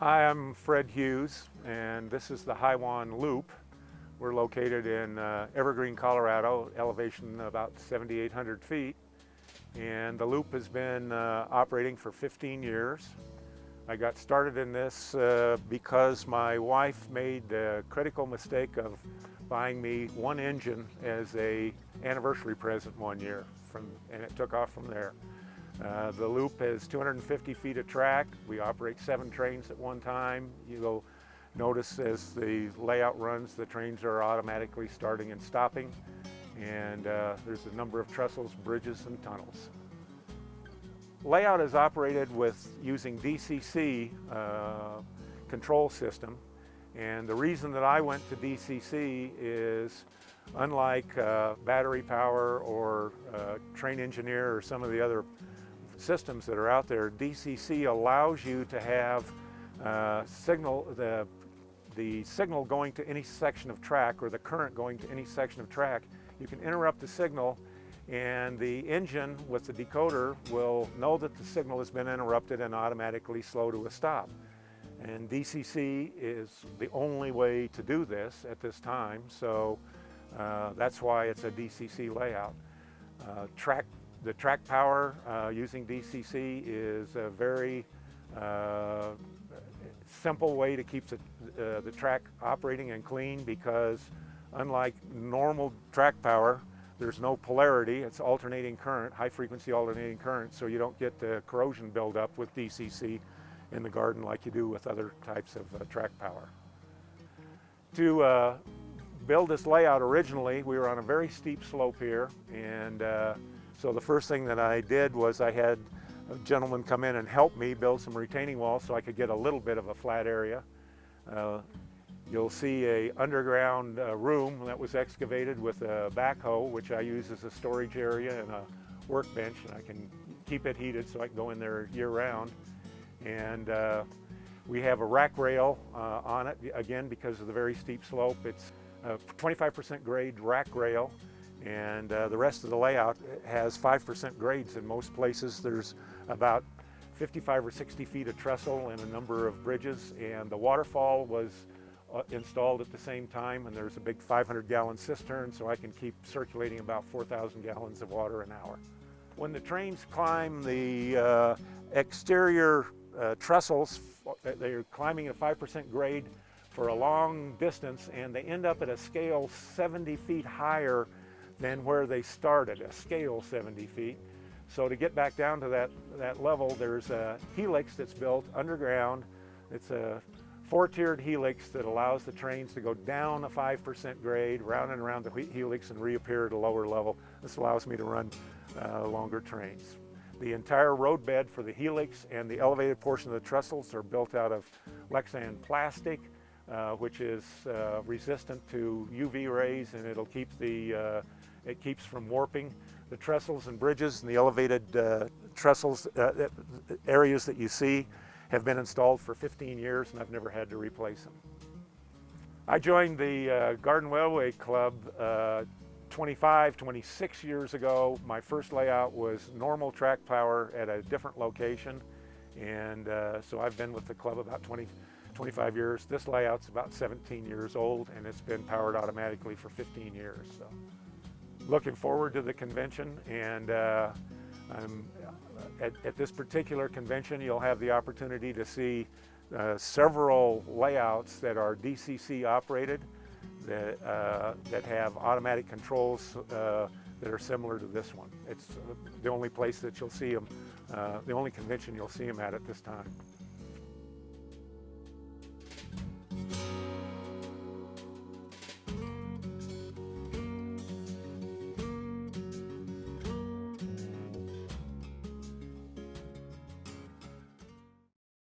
Hi, I'm Fred Hughes, and this is the Hiwan Loop. We're located in Evergreen, Colorado, elevation about 7,800 feet. And the loop has been operating for 15 years. I got started in this because my wife made the critical mistake of buying me one engine as an anniversary present one year, and it took off from there. The loop has 250 feet of track. We operate 7 trains at one time. You'll notice as the layout runs, the trains are automatically starting and stopping. And there's a number of trestles, bridges, and tunnels. Layout is operated using DCC control system. And the reason that I went to DCC is, unlike battery power or train engineer or some of the other systems that are out there, DCC allows you to have the signal going to any section of track, or the current going to any section of track. You can interrupt the signal, and the engine with the decoder will know that the signal has been interrupted and automatically slow to a stop. And DCC is the only way to do this at this time, so that's why it's a DCC layout. The track power using DCC is a very simple way to keep the track operating and clean, because unlike normal track power, there's no polarity. It's alternating current, high frequency alternating current, so you don't get the corrosion buildup with DCC in the garden like you do with other types of track power. To build this layout originally, we were on a very steep slope here, and so the first thing that I did was I had a gentleman come in and help me build some retaining walls so I could get a little bit of a flat area. You'll see an underground room that was excavated with a backhoe, which I use as a storage area and a workbench, and I can keep it heated so I can go in there year-round. And we have a rack rail on it, again, because of the very steep slope. It's a 25% grade rack rail, and the rest of the layout has 5% grades. In most places there's about 55 or 60 feet of trestle and a number of bridges, and the waterfall was installed at the same time, and there's a big 500-gallon cistern, so I can keep circulating about 4,000 gallons of water an hour. When the trains climb the exterior trestles, they're climbing at a 5% grade for a long distance, and they end up at a scale 70 feet higher than where they started, a scale 70 feet. So to get back down to that level, there's a helix that's built underground. It's a 4-tiered helix that allows the trains to go down a 5% grade, round and around the helix, and reappear at a lower level. This allows me to run longer trains. The entire roadbed for the helix and the elevated portion of the trestles are built out of Lexan plastic, which is resistant to UV rays, and it'll keep it keeps from warping. The trestles and bridges and the elevated trestles areas that you see have been installed for 15 years, and I've never had to replace them. I joined the Garden Railway Club 26 years ago. My first layout was normal track power at a different location, and so I've been with the club about 25 years. This layout's about 17 years old, and it's been powered automatically for 15 years. So, looking forward to the convention, and at this particular convention, you'll have the opportunity to see several layouts that are DCC operated, that have automatic controls that are similar to this one. It's the only place that you'll see them, the only convention you'll see them at this time.